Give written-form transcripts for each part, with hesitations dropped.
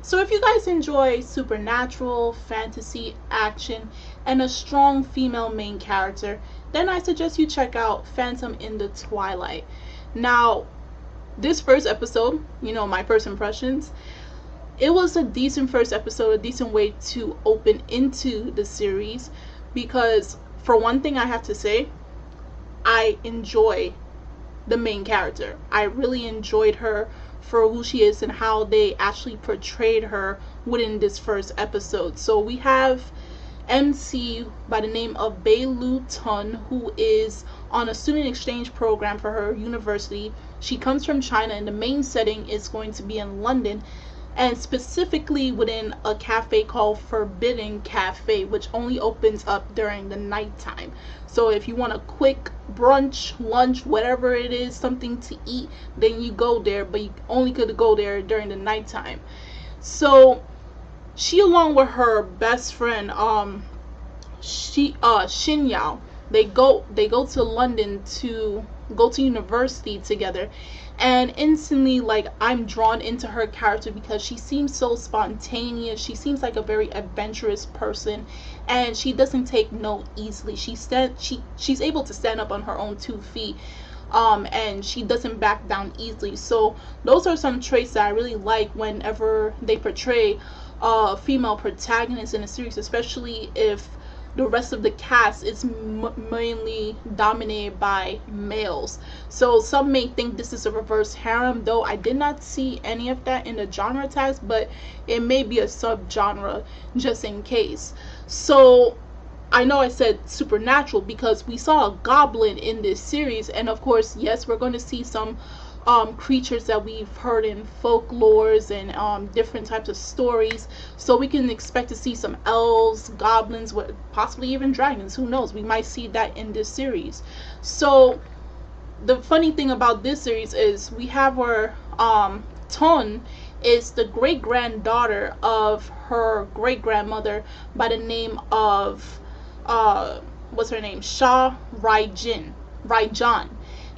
So if you guys enjoy supernatural, fantasy, action, and a strong female main character, then I suggest you check out Phantom in the Twilight. Now, this first episode, my first impressions, it was a decent first episode, a decent way to open into the series, because for one thing I have to say, I enjoy the main character. I really enjoyed her for who she is and how they actually portrayed her within this first episode. So we have MC by the name of Baileu Ton, who is on a student exchange program for her university. She comes from China, and the main setting is going to be in London, and specifically within a cafe called Forbidden Cafe, which only opens up during the nighttime. So if you want a quick brunch, lunch, whatever it is, something to eat, then you go there, but you only could go there during the nighttime. So she, along with her best friend, Xin Yao, they go to London to go to university together, and instantly, like, I'm drawn into her character because she seems so spontaneous. She seems like a very adventurous person, and she doesn't take no easily. She's able to stand up on her own 2 feet, and she doesn't back down easily. So those are some traits that I really like whenever they portray a female protagonist in a series, especially if the rest of the cast is mainly dominated by males. So some may think this is a reverse harem, though I did not see any of that in the genre tags, but it may be a subgenre just in case. So I know I said supernatural because we saw a goblin in this series, and of course, yes, we're going to see some creatures that we've heard in folklores and different types of stories. So we can expect to see some elves, goblins, possibly even dragons. Who knows? We might see that in this series. So the funny thing about this series is we have her Ton is the great-granddaughter of her great-grandmother by the name of what's her name? Shah Raijan.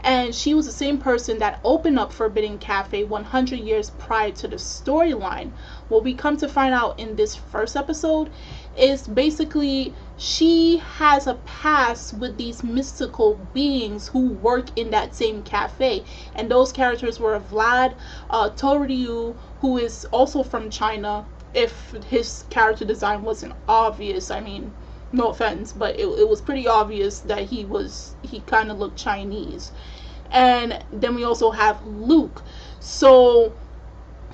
And she was the same person that opened up Forbidden Cafe 100 years prior to the storyline. What we come to find out in this first episode is basically she has a past with these mystical beings who work in that same cafe. And those characters were Vlad, Toryu, who is also from China, if his character design wasn't obvious. I mean, no offense, but it was pretty obvious that he kind of looked Chinese. And then we also have Luke. So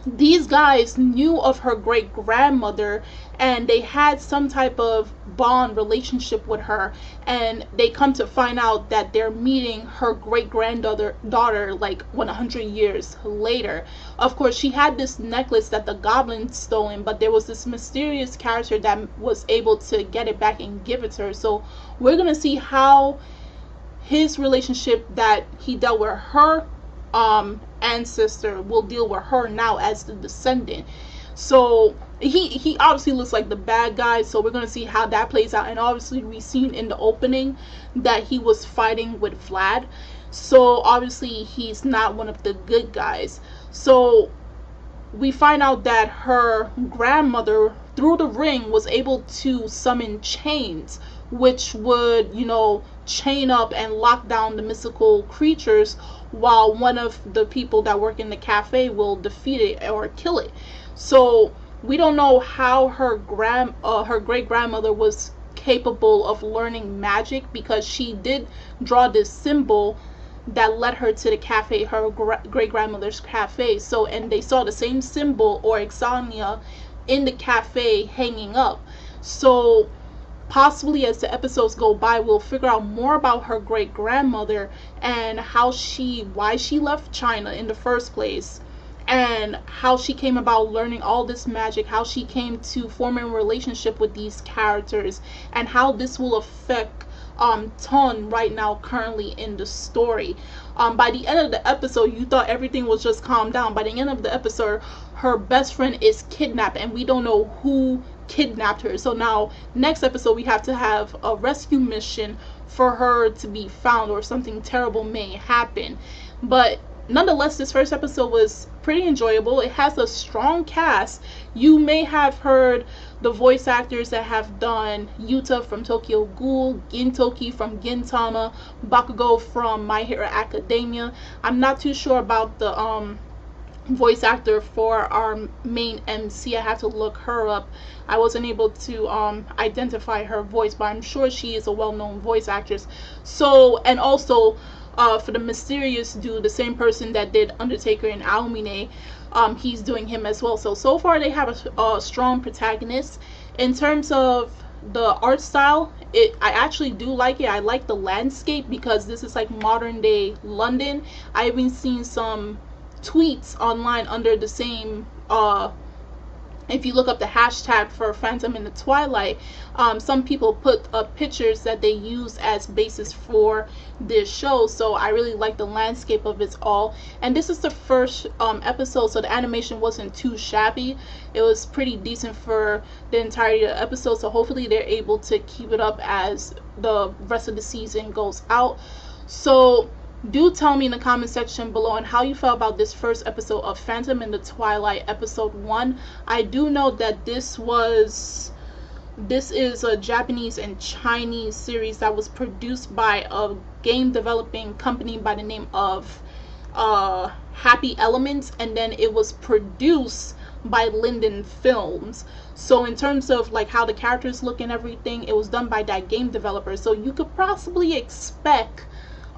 these guys knew of her great grandmother, and they had some type of bond relationship with her, and they come to find out that they're meeting her great daughter like 100 years later. Of course, she had this necklace that the goblin stolen, but there was this mysterious character that was able to get it back and give it to her. So we're gonna see how his relationship that he dealt with her ancestor will deal with her now as the descendant. So he obviously looks like the bad guy, so we're gonna see how that plays out. And obviously we seen in the opening that he was fighting with Vlad, so obviously he's not one of the good guys. So we find out that her grandmother through the ring was able to summon chains, which would, chain up and lock down the mystical creatures, while one of the people that work in the cafe will defeat it or kill it. So we don't know how her great grandmother was capable of learning magic, because she did draw this symbol that led her to the cafe, her great grandmother's cafe. So, and they saw the same symbol or insignia in the cafe hanging up. So possibly as the episodes go by, we'll figure out more about her great grandmother and why she left China in the first place, and how she came about learning all this magic, how she came to form a relationship with these characters, and how this will affect Ton right now currently in the story. By the end of the episode, you thought everything was just calmed down. By the end of the episode, her best friend is kidnapped, and we don't know who kidnapped her. So now next episode we have to have a rescue mission for her to be found, or something terrible may happen. But nonetheless, this first episode was pretty enjoyable. It has a strong cast. You may have heard the voice actors that have done Yuta from Tokyo Ghoul, Gintoki from Gintama, Bakugo from My Hero Academia. I'm not too sure about the voice actor for our main MC. I have to look her up. I wasn't able to identify her voice, but I'm sure she is a well-known voice actress. So, and also for the mysterious dude, the same person that did Undertaker and Aomine, he's doing him as well. So far they have a strong protagonist. In terms of the art style, I actually do like it. I like the landscape because this is like modern day London. I've been seeing some tweets online under the same if you look up the hashtag for Phantom in the Twilight, some people put up pictures that they use as basis for this show. So I really like the landscape of it all. And this is the first episode, so the animation wasn't too shabby. It was pretty decent for the entirety of the episode. So hopefully they're able to keep it up as the rest of the season goes out. So do tell me in the comment section below on how you felt about this first episode of Phantom in the Twilight, episode 1. I do know that this is a Japanese and Chinese series that was produced by a game developing company by the name of Happy Elements, and then it was produced by Linden Films. So in terms of like how the characters look and everything, it was done by that game developer. So you could possibly expect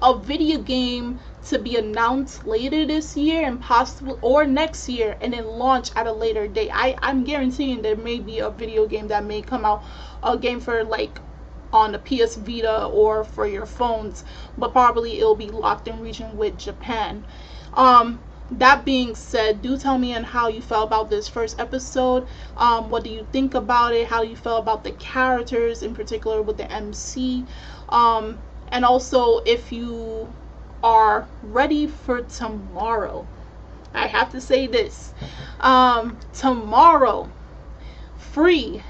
a video game to be announced later this year and possibly or next year, and then launch at a later date. I'm guaranteeing there may be a video game that may come out, a game for like on the PS Vita or for your phones, but probably it'll be locked in region with Japan. That being said, do tell me on how you felt about this first episode. What do you think about it? How you felt about the characters, in particular with the MC. And also, if you are ready for tomorrow, I have to say this. Tomorrow, Free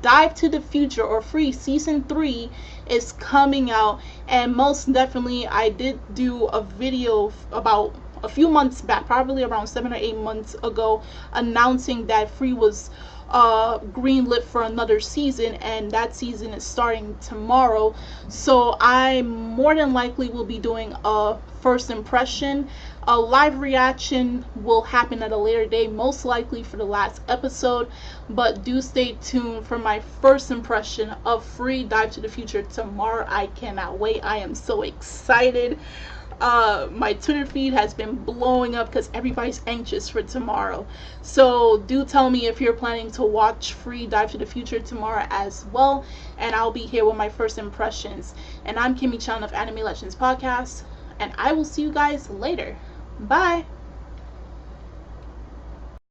Dive to the Future, or Free Season 3 is coming out. And most definitely, I did do a video about a few months back, probably around 7 or 8 months ago, announcing that Free was greenlit for another season, and that season is starting tomorrow. So I more than likely will be doing a first impression. A live reaction will happen at a later date, most likely for the last episode, but do stay tuned for my first impression of Free Dive to the Future tomorrow. I cannot wait. I am so excited. My Twitter feed has been blowing up because everybody's anxious for tomorrow. So do tell me if you're planning to watch Free Dive to the Future tomorrow as well, and I'll be here with my first impressions. And I'm Kimmy Chan of Anime Legends Podcast, and I will see you guys later. Bye.